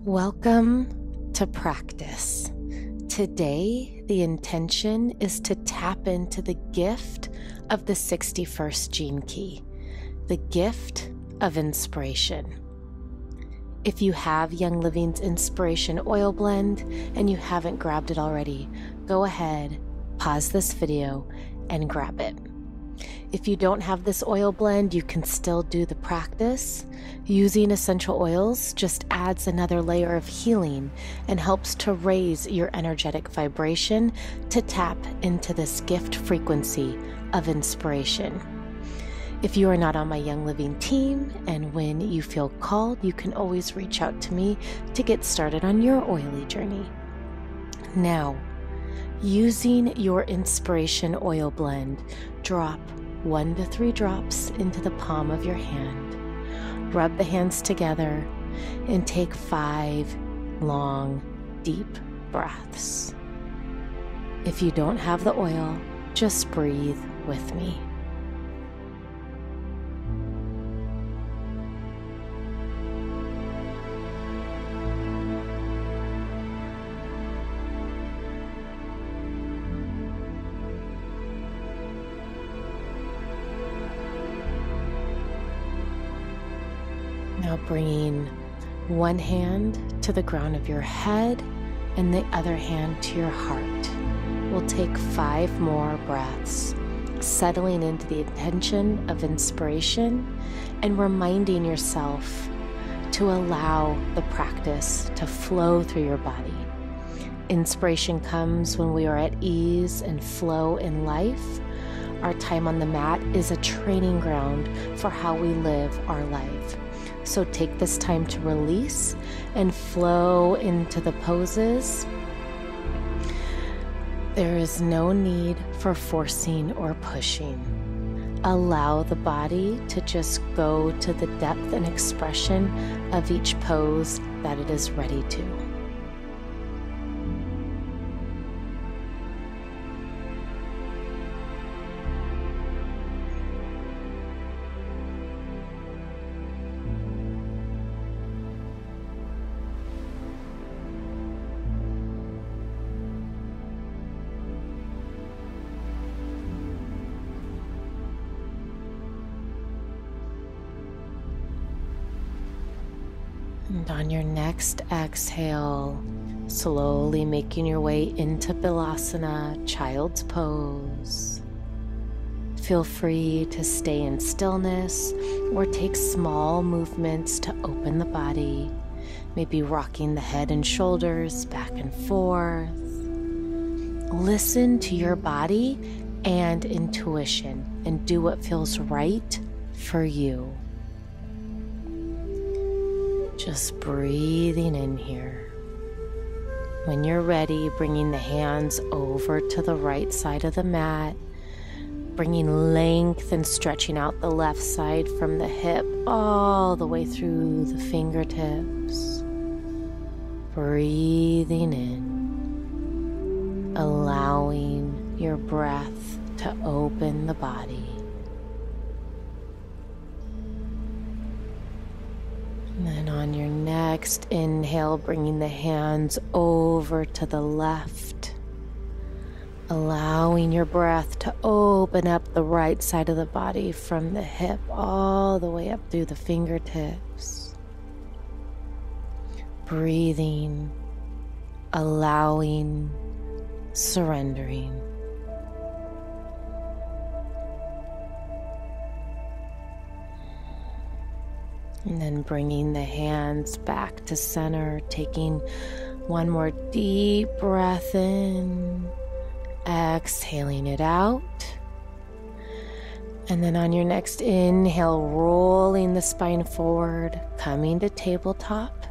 Welcome to practice. Today, the intention is to tap into the gift of the 61st gene key, the gift of inspiration. If you have Young Living's Inspiration Oil Blend and you haven't grabbed it already, go ahead, pause this video, and grab it. If you don't have this oil blend, you can still do the practice. Using essential oils just adds another layer of healing and helps to raise your energetic vibration to tap into this gift frequency of inspiration. If you are not on my Young Living team, and when you feel called, you can always reach out to me to get started on your oily journey. Now, using your inspiration oil blend, drop 1 to 3 drops into the palm of your hand. Rub the hands together and take 5 long, deep breaths. If you don't have the oil, just breathe with me. Now bringing one hand to the ground of your head and the other hand to your heart. We'll take 5 more breaths, settling into the intention of inspiration and reminding yourself to allow the practice to flow through your body. Inspiration comes when we are at ease and flow in life. Our time on the mat is a training ground for how we live our life. So take this time to release and flow into the poses. There is no need for forcing or pushing. Allow the body to just go to the depth and expression of each pose that it is ready to. And on your next exhale, slowly making your way into Balasana, Child's Pose. Feel free to stay in stillness or take small movements to open the body, maybe rocking the head and shoulders back and forth. Listen to your body and intuition and do what feels right for you. Just breathing in here. When you're ready, bringing the hands over to the right side of the mat, bringing length and stretching out the left side from the hip all the way through the fingertips. Breathing in, allowing your breath to open the body. And then on your next inhale, bringing the hands over to the left, allowing your breath to open up the right side of the body from the hip all the way up through the fingertips. Breathing, allowing, surrendering. And then bringing the hands back to center, taking one more deep breath in, exhaling it out. And then on your next inhale, rolling the spine forward, coming to tabletop.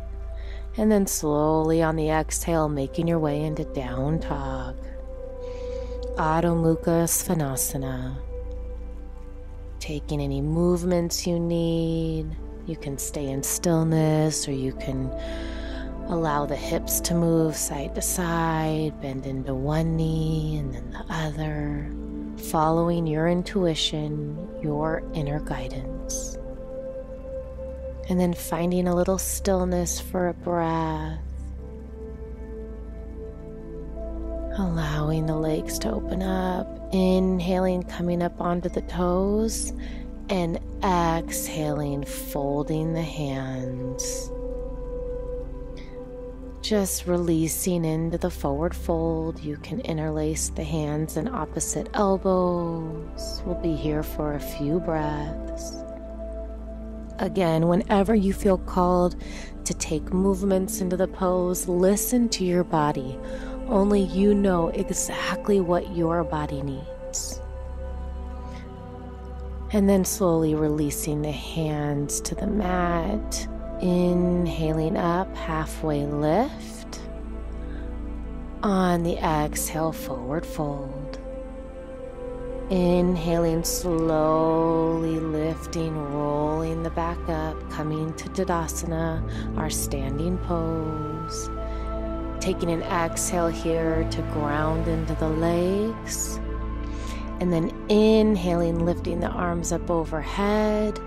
And then slowly on the exhale, making your way into down dog. Adho Mukha Svanasana. Taking any movements you need. You can stay in stillness, or you can allow the hips to move side to side, bend into one knee and then the other, following your intuition, your inner guidance. And then finding a little stillness for a breath. Allowing the legs to open up. Inhaling, coming up onto the toes. And exhaling, folding the hands. Just releasing into the forward fold. You can interlace the hands and opposite elbows. We'll be here for a few breaths. Again, whenever you feel called to take movements into the pose, listen to your body. Only you know exactly what your body needs. And then slowly releasing the hands to the mat. Inhaling up, halfway lift. On the exhale, forward fold. Inhaling, slowly lifting, rolling the back up, coming to Tadasana, our standing pose. Taking an exhale here to ground into the legs. And then inhaling, lifting the arms up overhead.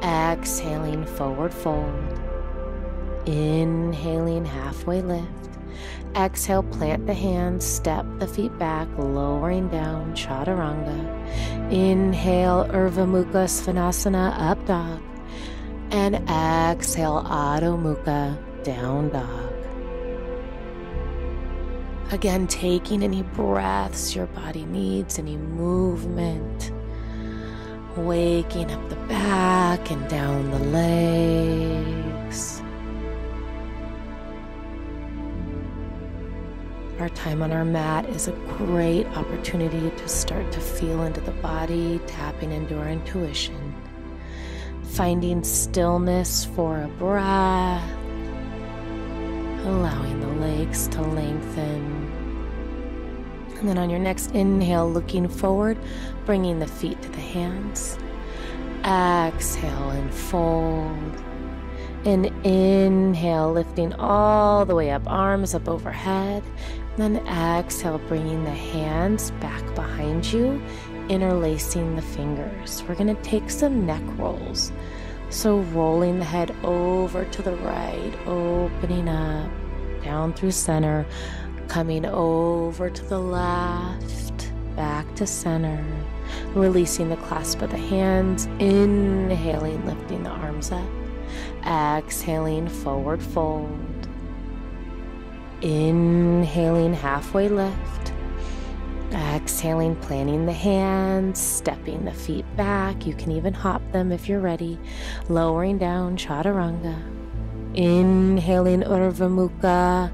Exhaling, forward fold. Inhaling, halfway lift. Exhale, plant the hands, step the feet back, lowering down, Chaturanga. Inhale, Urdhva Mukha Svanasana, up dog. And exhale, Adho Mukha, down dog. Again, taking any breaths your body needs, any movement. Waking up the back and down the legs. Our time on our mat is a great opportunity to start to feel into the body, tapping into our intuition. Finding stillness for a breath. Allowing the legs to lengthen. And then on your next inhale, looking forward, bringing the feet to the hands. Exhale and fold. And inhale, lifting all the way up, arms up overhead. And then exhale, bringing the hands back behind you, interlacing the fingers. We're going to take some neck rolls. So rolling the head over to the right, opening up, down through center, coming over to the left, back to center, releasing the clasp of the hands, inhaling, lifting the arms up, exhaling, forward fold, inhaling, halfway lift, exhaling, planting the hands, stepping the feet back. You can even hop them if you're ready. Lowering down, Chaturanga. Inhaling, Urdhva Mukha.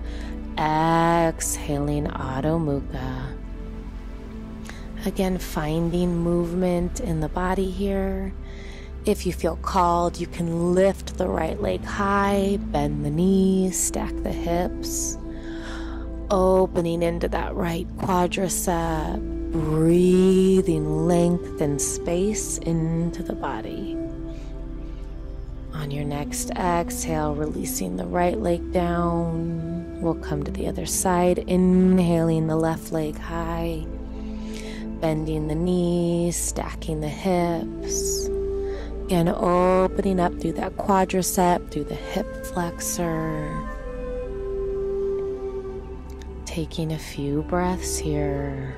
Exhaling, Adho Mukha. Again, finding movement in the body here. If you feel called, you can lift the right leg high, bend the knees, stack the hips. Opening into that right quadricep, breathing length and space into the body. On your next exhale, releasing the right leg down. We'll come to the other side, inhaling the left leg high, bending the knees, stacking the hips. Again, opening up through that quadricep, through the hip flexor. Taking a few breaths here.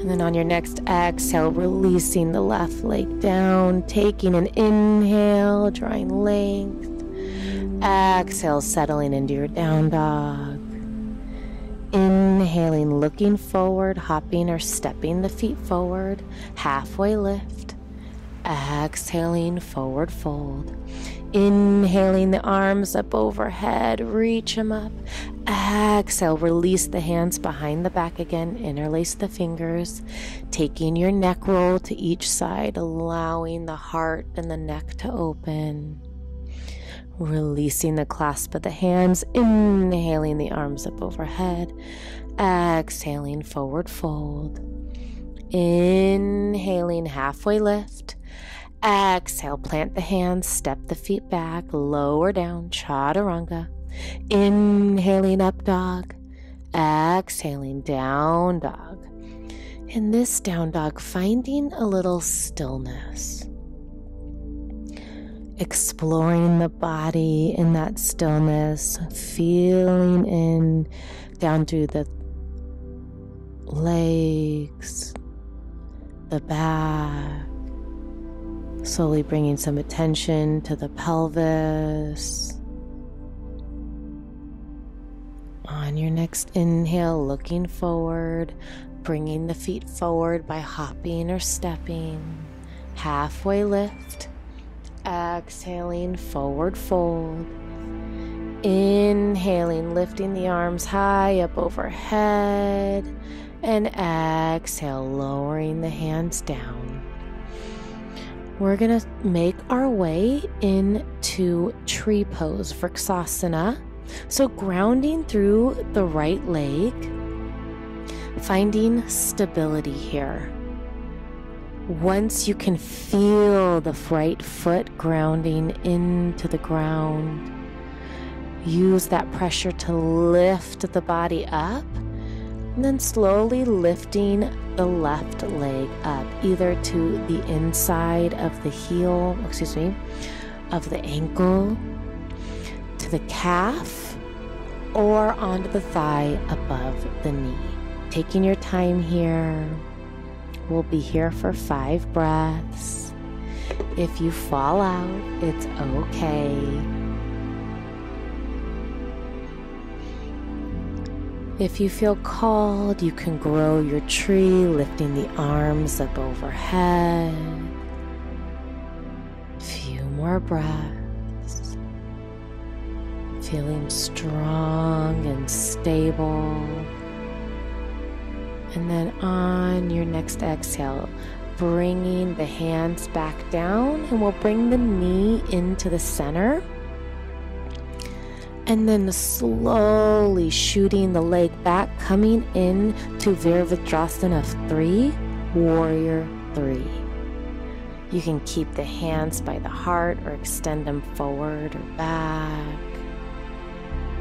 And then on your next exhale, releasing the left leg down, taking an inhale, drawing length. Exhale, settling into your down dog. Inhaling, looking forward, hopping or stepping the feet forward, halfway lift. Exhaling, forward fold. Inhaling the arms up overhead, reach them up. Exhale, release the hands behind the back again, interlace the fingers, taking your neck roll to each side, allowing the heart and the neck to open. Releasing the clasp of the hands, inhaling the arms up overhead, exhaling, forward fold. Inhaling, halfway lift. Exhale, plant the hands, step the feet back, lower down, Chaturanga. Inhaling, up dog. Exhaling, down dog. In this down dog, finding a little stillness. exploring the body in that stillness, feeling in down through the legs, the back, slowly bringing some attention to the pelvis. On your next inhale, looking forward, bringing the feet forward by hopping or stepping. Halfway lift. Exhaling, forward fold. Inhaling, lifting the arms high up overhead. And exhale, lowering the hands down. We're going to make our way into tree pose, Vrxhasana. So grounding through the right leg, finding stability here. Once you can feel the right foot grounding into the ground, use that pressure to lift the body up, and then slowly lifting the left leg up, either to the inside of the heel, of the ankle, to the calf, or onto the thigh above the knee. Taking your time here. We'll be here for 5 breaths. If you fall out, it's okay. If you feel called, you can grow your tree, lifting the arms up overhead. Few more breaths. Feeling strong and stable. And then on your next exhale, bringing the hands back down, and we'll bring the knee into the center. And then slowly shooting the leg back, coming in to Vrxhasana of 3, Warrior 3. You can keep the hands by the heart or extend them forward or back.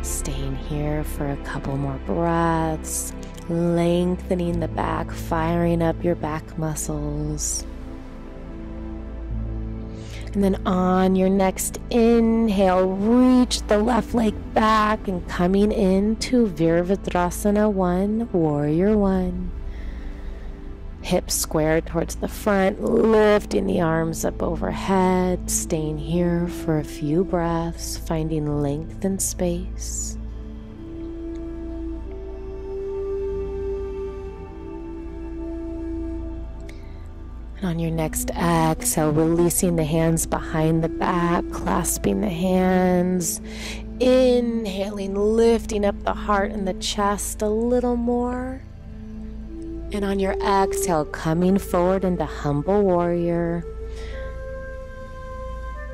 Staying here for a couple more breaths. Lengthening the back, firing up your back muscles. And then on your next inhale, reach the left leg back and coming into Vrxhasana 1, Warrior 1. Hips squared towards the front, lifting the arms up overhead, staying here for a few breaths, finding length and space. On your next exhale, releasing the hands behind the back, clasping the hands. Inhaling, lifting up the heart and the chest a little more. And on your exhale, coming forward into Humble Warrior.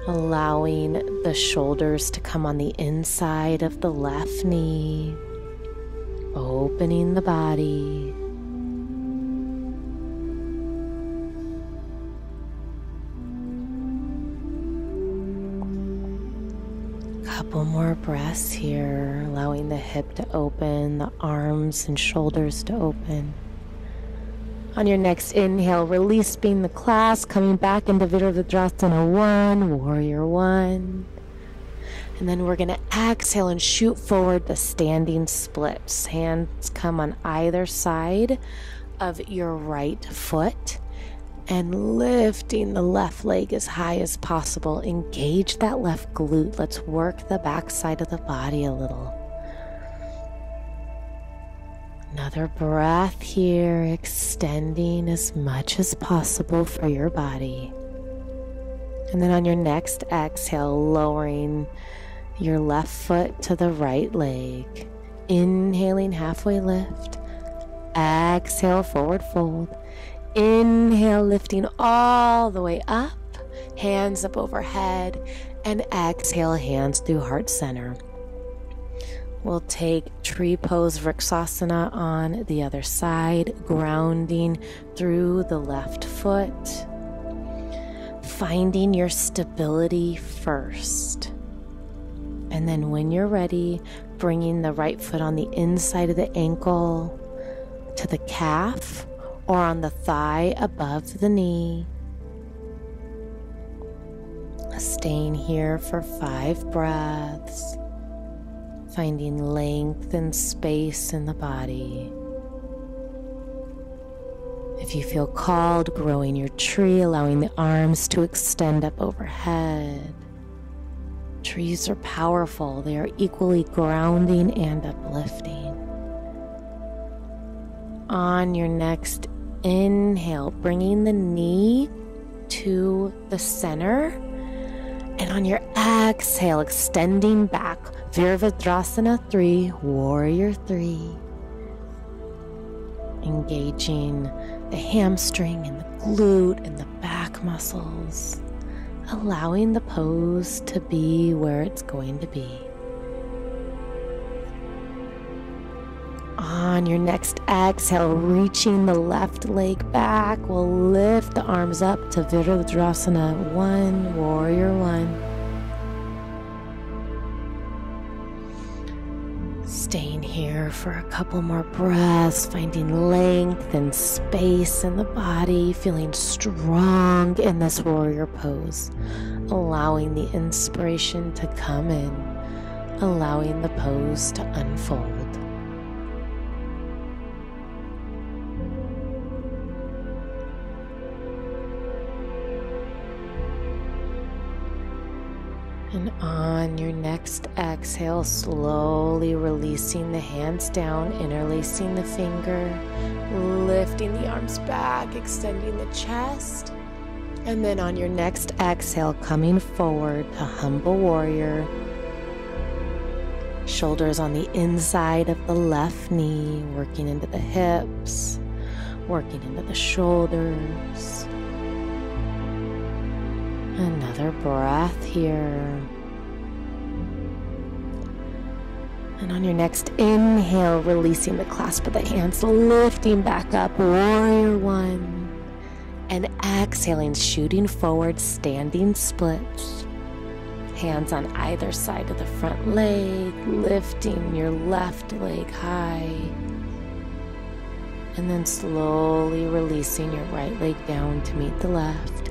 Allowing the shoulders to come on the inside of the left knee. Opening the body. Couple more breaths here, allowing the hip to open, the arms and shoulders to open. On your next inhale, releasing the clasp, coming back into Vrxhasana 1, Warrior 1. And then we're going to exhale and shoot forward the standing splits. Hands come on either side of your right foot. And lifting the left leg as high as possible. Engage that left glute. Let's work the back side of the body a little. Another breath here, extending as much as possible for your body. And then on your next exhale, lowering your left foot to the right leg. Inhaling, halfway lift. Exhale, forward fold. Inhale, lifting all the way up, hands up overhead, and exhale, hands through heart center. We'll take tree pose Vrxhasana on the other side, grounding through the left foot, finding your stability first. And then when you're ready, bringing the right foot on the inside of the ankle to the calf, or on the thigh above the knee. Staying here for 5 breaths, finding length and space in the body. If you feel called, growing your tree, allowing the arms to extend up overhead. Trees are powerful. They are equally grounding and uplifting. On your next inhale, bringing the knee to the center. And on your exhale, extending back. Vrxhasana 3, Warrior 3. Engaging the hamstring and the glute and the back muscles. Allowing the pose to be where it's going to be. On your next exhale, reaching the left leg back, we'll lift the arms up to Vrxhasana 1, Warrior 1. Staying here for a couple more breaths, finding length and space in the body, feeling strong in this warrior pose, allowing the inspiration to come in, allowing the pose to unfold. And on your next exhale, slowly releasing the hands down, interlacing the finger, lifting the arms back, extending the chest. And then on your next exhale, coming forward to humble warrior. Shoulders on the inside of the left knee, working into the hips, working into the shoulders. Another breath here. And on your next inhale, releasing the clasp of the hands, lifting back up, Warrior 1. And exhaling, shooting forward, standing splits. Hands on either side of the front leg, lifting your left leg high. And then slowly releasing your right leg down to meet the left.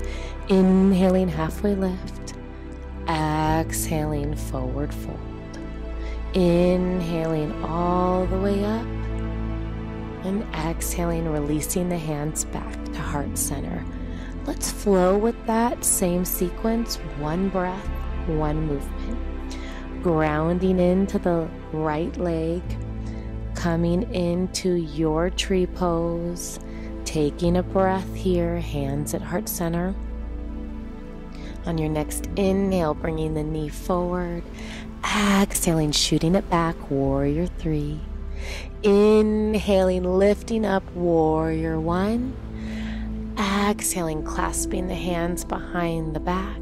Inhaling, halfway lift. Exhaling, forward fold. Inhaling all the way up. And exhaling, releasing the hands back to heart center. Let's flow with that same sequence. 1 breath, 1 movement. Grounding into the right leg. Coming into your tree pose. Taking a breath here, hands at heart center. On your next inhale, bringing the knee forward. Exhaling, shooting it back, Warrior 3. Inhaling, lifting up, Warrior 1. Exhaling, clasping the hands behind the back.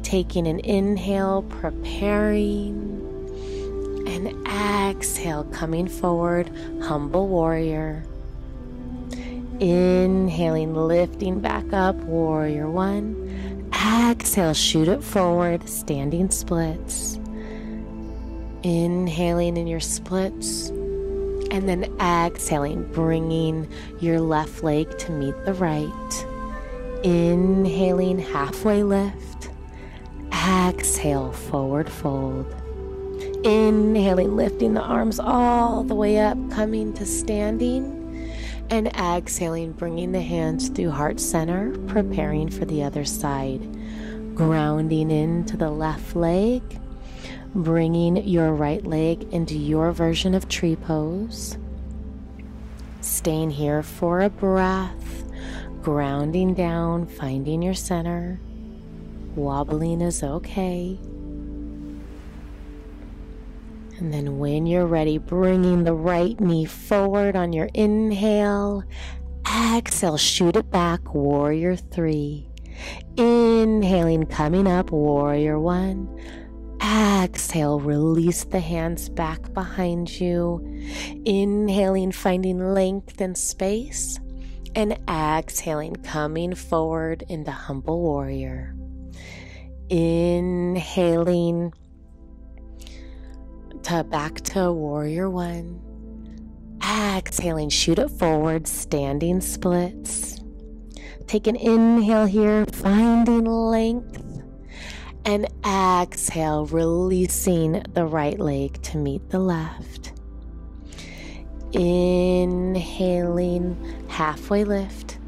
Taking an inhale, preparing. And exhale, coming forward, humble warrior. Inhaling, lifting back up, Warrior 1. Exhale, shoot it forward, standing splits. Inhaling in your splits. And then exhaling, bringing your left leg to meet the right. Inhaling, halfway lift. Exhale, forward fold. Inhaling, lifting the arms all the way up, coming to standing. And exhaling, bringing the hands through heart center, preparing for the other side. Grounding into the left leg, bringing your right leg into your version of tree pose. Staying here for a breath, grounding down, finding your center. Wobbling is okay. And then when you're ready, bringing the right knee forward on your inhale. Exhale, shoot it back, Warrior 3. Inhaling, coming up, Warrior 1. Exhale, release the hands back behind you. Inhaling, finding length and space. And exhaling, coming forward into humble warrior. Inhaling, back to Warrior 1. Exhaling, shoot it forward, standing splits. Take an inhale here, finding length. And exhale, releasing the right leg to meet the left. Inhaling, halfway lift.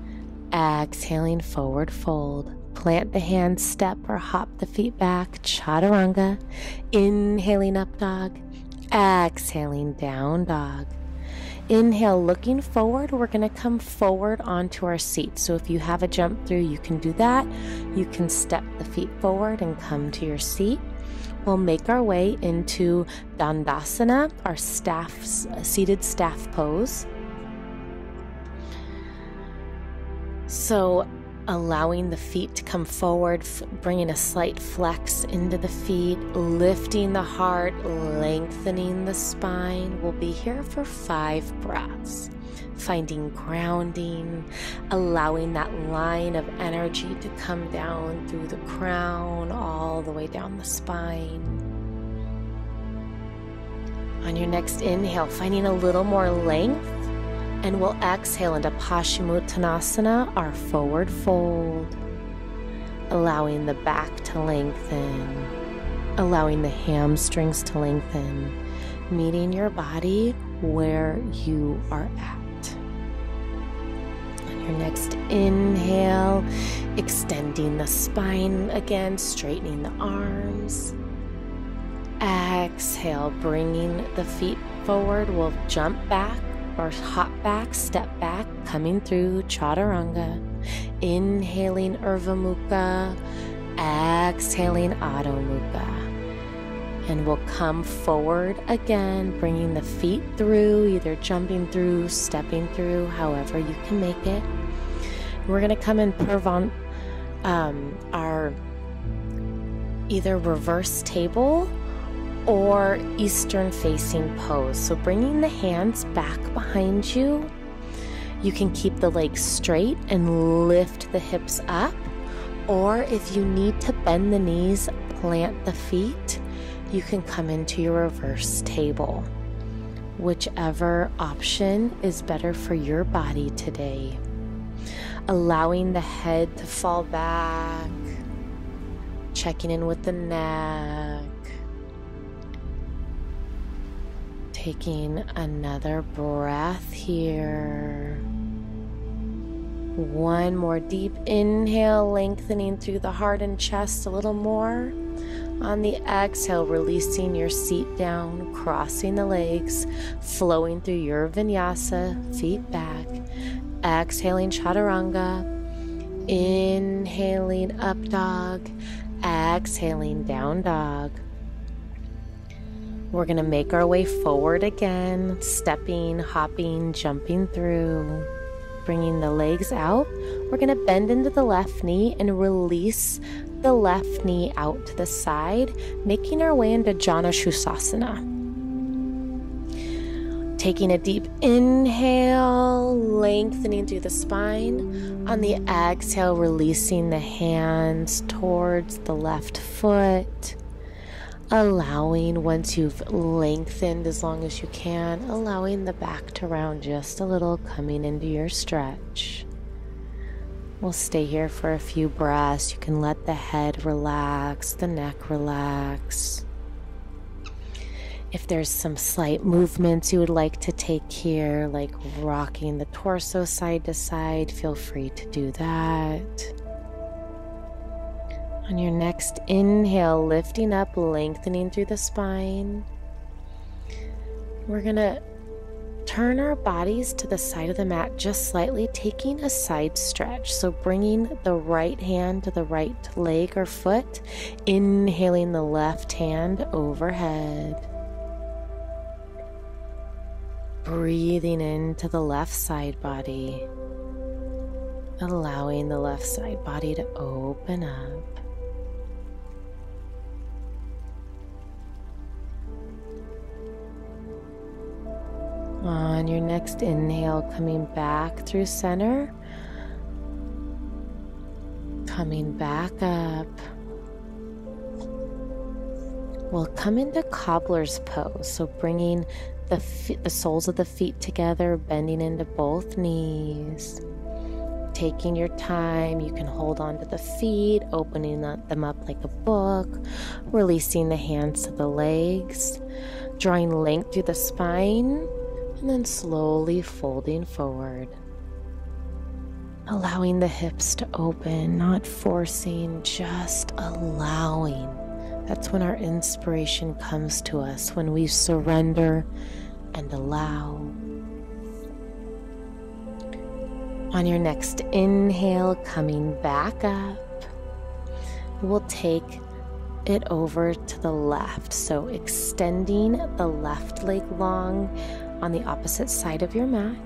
Exhaling, forward fold. Plant the hands, step or hop the feet back, chaturanga. Inhaling, up dog. Exhaling, down dog. Inhale, looking forward. We're going to come forward onto our seat. So if you have a jump through, you can do that. You can step the feet forward and come to your seat. We'll make our way into Dandasana, our seated staff pose. So allowing the feet to come forward, bringing a slight flex into the feet, lifting the heart, lengthening the spine. We'll be here for 5 breaths, finding grounding, allowing that line of energy to come down through the crown, all the way down the spine. On your next inhale, finding a little more length, and we'll exhale into Paschimottanasana, our forward fold, allowing the back to lengthen, allowing the hamstrings to lengthen, meeting your body where you are at. On your next inhale, extending the spine again, straightening the arms. Exhale, bringing the feet forward. We'll jump back or hop back, step back, coming through chaturanga. Inhaling Urdhva Mukha, exhaling Adho Mukha. And we'll come forward again, bringing the feet through, either jumping through, stepping through, however you can make it. We're going to come in Purvan, our either reverse table or eastern facing pose. So bringing the hands back behind you, you can keep the legs straight and lift the hips up, or if you need to bend the knees, plant the feet, you can come into your reverse table. Whichever option is better for your body today. Allowing the head to fall back, checking in with the neck. Taking another breath here. One more deep inhale, lengthening through the heart and chest a little more. On the exhale, releasing your seat down, crossing the legs, flowing through your vinyasa, feet back. Exhaling chaturanga. Inhaling up dog. Exhaling down dog. We're going to make our way forward again, stepping, hopping, jumping through, bringing the legs out. We're going to bend into the left knee and release the left knee out to the side, making our way into Jhana Shusasana. Taking a deep inhale, lengthening through the spine. On the exhale, releasing the hands towards the left foot. Allowing, once you've lengthened as long as you can, allowing the back to round just a little, coming into your stretch. We'll stay here for a few breaths. You can let the head relax, the neck relax. If there's some slight movements you would like to take here, like rocking the torso side to side, feel free to do that. On your next inhale, lifting up, lengthening through the spine. We're going to turn our bodies to the side of the mat just slightly, taking a side stretch. So bringing the right hand to the right leg or foot, inhaling the left hand overhead. Breathing into the left side body, allowing the left side body to open up. On your next inhale, coming back through center, coming back up. We'll come into Cobbler's pose, so bringing the soles of the feet together, bending into both knees. taking your time, you can hold on to the feet, opening them up like a book, releasing the hands to the legs, drawing length through the spine, and then slowly folding forward. Allowing the hips to open, not forcing, just allowing. That's when our inspiration comes to us, when we surrender and allow. On your next inhale, coming back up, we'll take it over to the left. So extending the left leg long on the opposite side of your mat,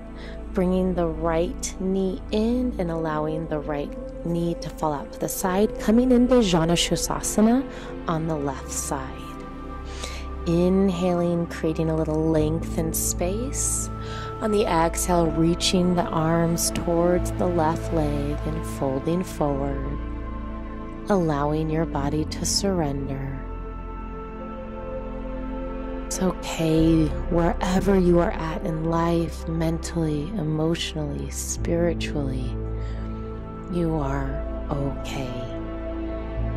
bringing the right knee in and allowing the right knee to fall out to the side, coming into Jhana Shusasana on the left side. Inhaling, creating a little length and space. On the exhale, reaching the arms towards the left leg and folding forward, allowing your body to surrender. It's okay wherever you are at in life, mentally, emotionally, spiritually. You are okay.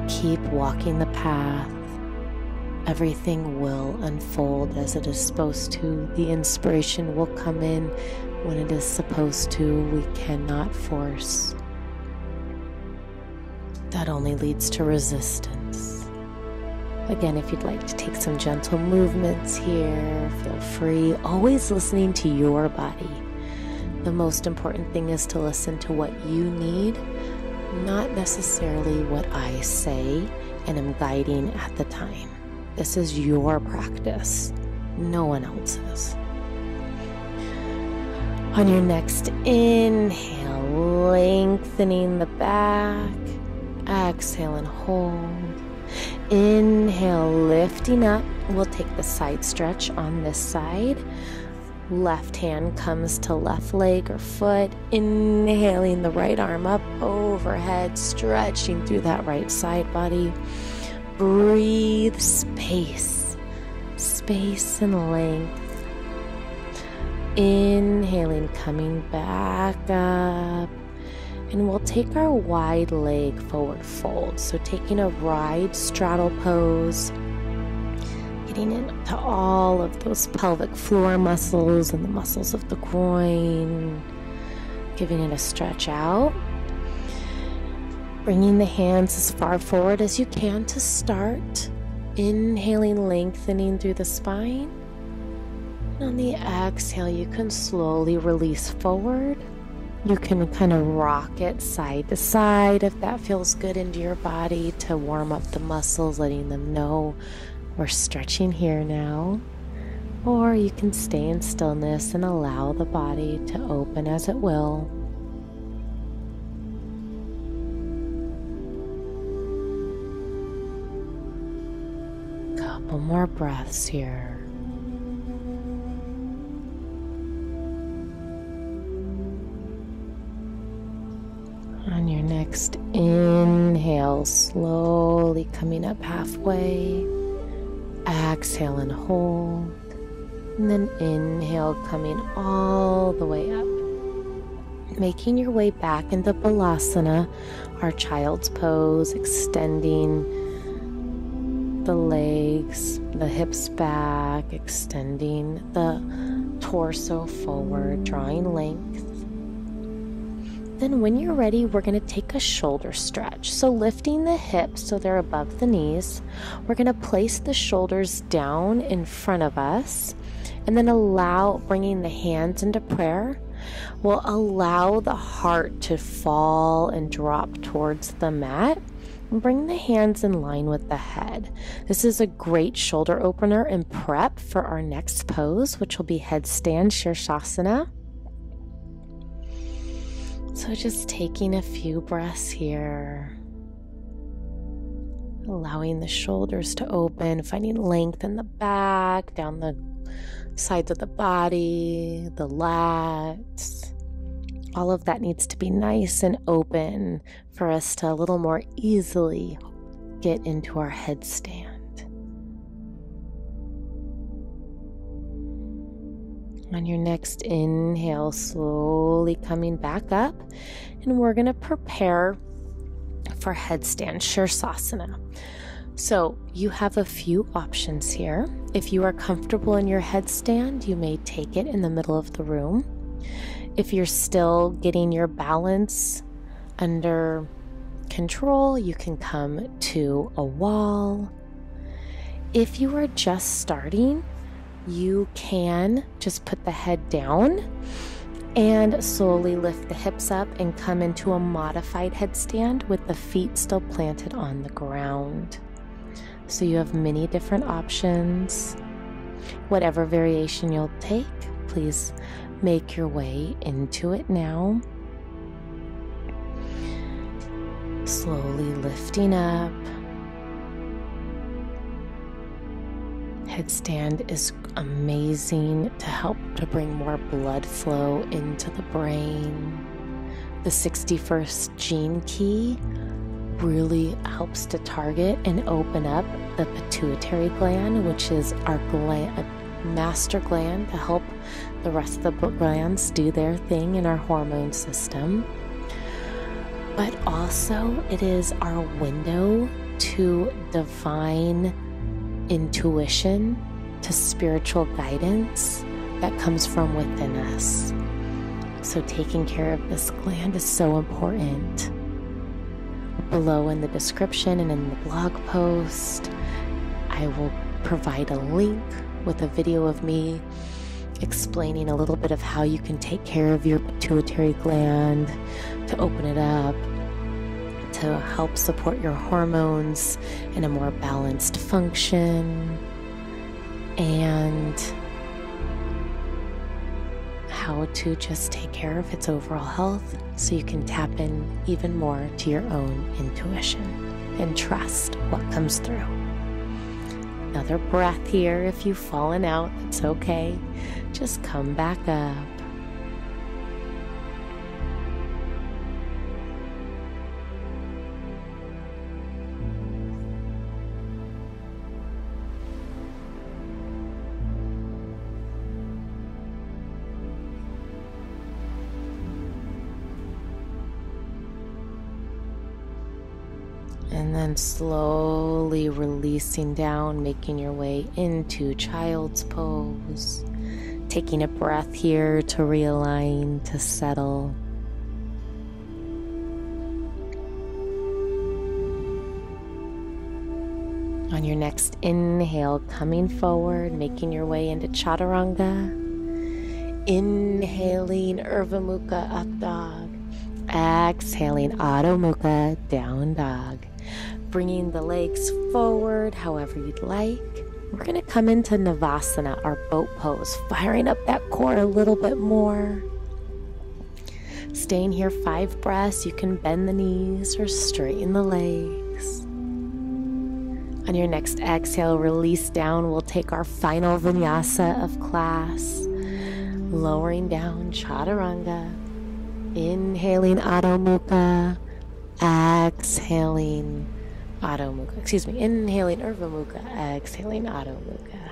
Keep walking the path. Everything will unfold as it is supposed to. The inspiration will come in when it is supposed to. We cannot force. That only leads to resistance. Again, if you'd like to take some gentle movements here, feel free. Always listening to your body. The most important thing is to listen to what you need, not necessarily what I say and am guiding at the time. This is your practice, no one else's. On your next inhale, lengthening the back. Exhale and hold. Inhale, lifting up. We'll take the side stretch on this side. Left hand comes to left leg or foot. Inhaling the right arm up overhead, stretching through that right side body. Breathe space, space and length. Inhaling, coming back up. And we'll take our wide leg forward fold. So taking a wide straddle pose, getting into all of those pelvic floor muscles and the muscles of the groin, giving it a stretch out. Bringing the hands as far forward as you can to start. Inhaling, lengthening through the spine. And on the exhale, you can slowly release forward. You can kind of rock it side to side if that feels good into your body to warm up the muscles, letting them know we're stretching here now. Or you can stay in stillness and allow the body to open as it will. Couple more breaths here. On your next inhale, slowly coming up halfway. Exhale and hold. And then inhale, coming all the way up. Making your way back into Balasana, our child's pose, extending the legs, the hips back, extending the torso forward, drawing length. Then when you're ready, we're going to take a shoulder stretch. So lifting the hips so they're above the knees, we're going to place the shoulders down in front of us, and then bringing the hands into prayer, will allow the heart to fall and drop towards the mat. And bring the hands in line with the head. This is a great shoulder opener and prep for our next pose, which will be Headstand Sharshasana. So just taking a few breaths here, allowing the shoulders to open, finding length in the back, down the sides of the body, the lats. All of that needs to be nice and open for us to a little more easily get into our headstand. On your next inhale, slowly coming back up, and we're going to prepare for Headstand Sharshasana. So you have a few options here. If you are comfortable in your headstand, you may take it in the middle of the room. If you're still getting your balance under control, you can come to a wall. If you are just starting, you can just put the head down and slowly lift the hips up and come into a modified headstand with the feet still planted on the ground. So you have many different options. Whatever variation you'll take, please make your way into it now. Slowly lifting up. Headstand is amazing to help to bring more blood flow into the brain. The 61st gene key really helps to target and open up the pituitary gland, which is our master gland to help the rest of the glands do their thing in our hormone system. But also it is our window to divine intuition, to spiritual guidance that comes from within us. So taking care of this gland is so important. Below in the description and in the blog post, I will provide a link with a video of me explaining a little bit of how you can take care of your pituitary gland, to open it up, to help support your hormones in a more balanced function, and how to just take care of its overall health so you can tap in even more to your own intuition and trust what comes through. Another breath here. If you've fallen out, it's okay. Just come back up. And then slowly releasing down, making your way into child's pose. Taking a breath here to realign, to settle. On your next inhale, coming forward, making your way into chaturanga. Inhaling Urdhva Mukha, up dog. Exhaling Adho Mukha, down dog. Bringing the legs forward however you'd like. We're going to come into Navasana, our boat pose, firing up that core a little bit more. Staying here 5 breaths. You can bend the knees or straighten the legs. On your next exhale, release down. We'll take our final vinyasa of class. Lowering down, chaturanga. Inhaling Adho Mukha. Exhaling Adho Mukha. Inhaling Urdhva Mukha. Exhaling Adho Mukha.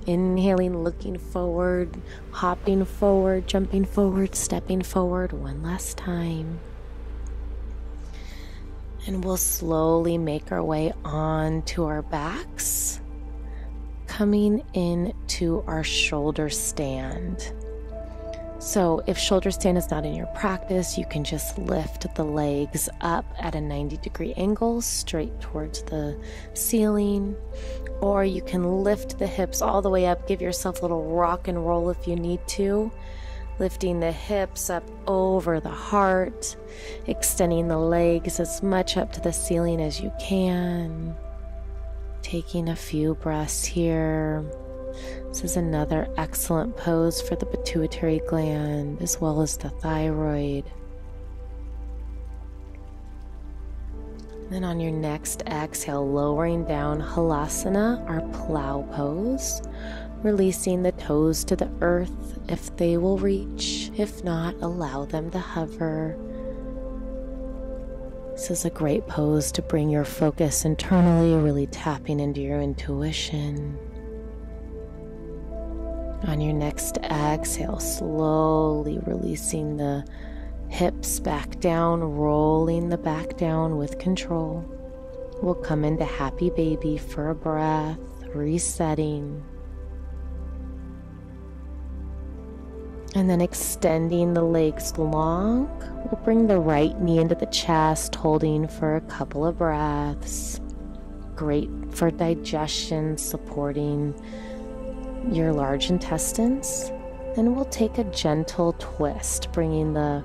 Inhaling, looking forward, hopping forward, jumping forward, stepping forward one last time. And we'll slowly make our way onto our backs, coming into our shoulder stand. So if shoulder stand is not in your practice, you can just lift the legs up at a 90-degree angle straight towards the ceiling, or you can lift the hips all the way up. Give yourself a little rock and roll if you need to, lifting the hips up over the heart, extending the legs as much up to the ceiling as you can. Taking a few breaths here. This is another excellent pose for the pituitary gland as well as the thyroid. Then on your next exhale, lowering down Halasana, our plow pose, releasing the toes to the earth if they will reach. If not, allow them to hover. This is a great pose to bring your focus internally, really tapping into your intuition. On your next exhale, slowly releasing the hips back down, rolling the back down with control. We'll come into happy baby for a breath, resetting. And then extending the legs long. We'll bring the right knee into the chest, holding for a couple of breaths. Great for digestion, supporting your large intestines. Then we'll take a gentle twist, bringing the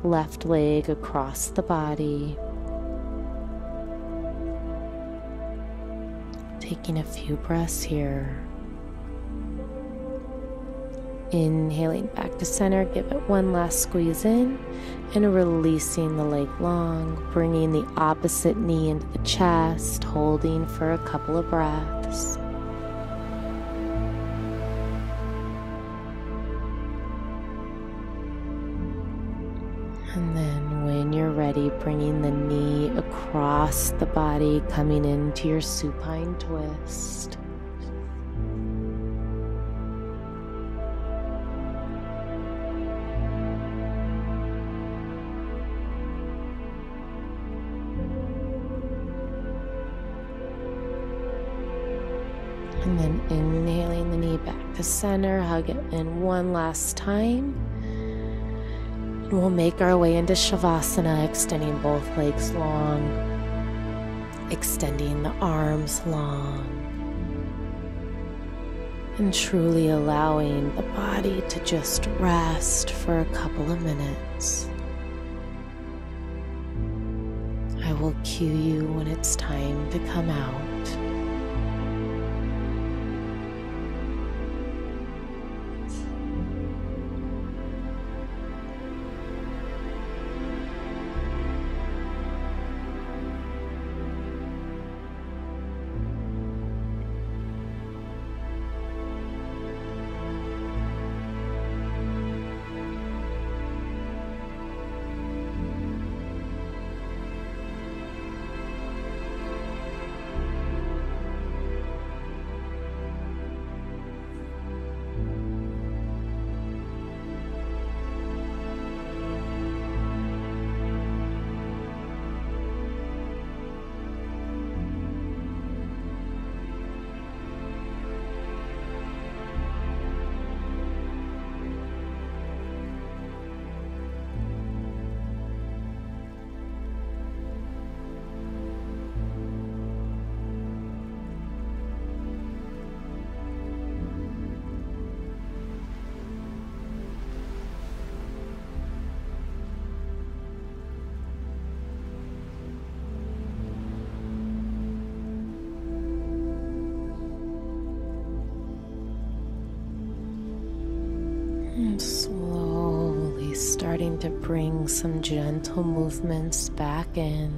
left leg across the body. Taking a few breaths here. Inhaling back to center, give it one last squeeze in, and releasing the leg long, bringing the opposite knee into the chest, holding for a couple of breaths. And then when you're ready, bringing the knee across the body, coming into your supine twist. And then inhaling the knee back to center, hug it in one last time. And we'll make our way into Shavasana, extending both legs long, extending the arms long, and truly allowing the body to just rest for a couple of minutes. I will cue you when it's time to come out. Slowly starting to bring some gentle movements back in,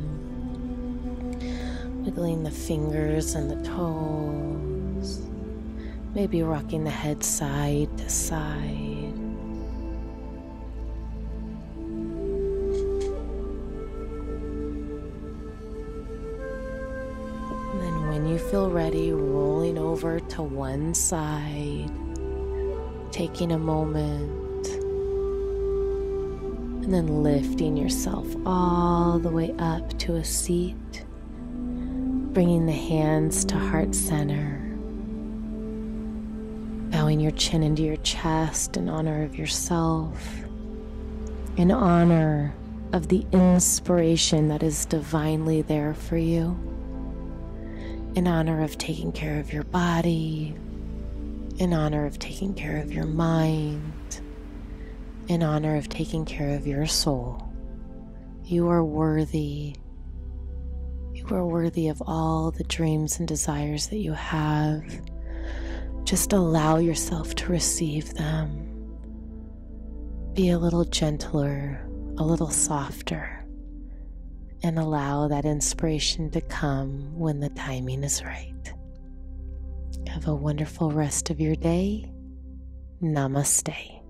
wiggling the fingers and the toes, maybe rocking the head side to side. And then when you feel ready, rolling over to one side, taking a moment, and then lifting yourself all the way up to a seat, bringing the hands to heart center, bowing your chin into your chest in honor of yourself, in honor of the inspiration that is divinely there for you, in honor of taking care of your body, in honor of taking care of your mind, in honor of taking care of your soul. You are worthy. You are worthy of all the dreams and desires that you have. Just allow yourself to receive them. Be a little gentler, a little softer, and allow that inspiration to come when the timing is right. Have a wonderful rest of your day. Namaste.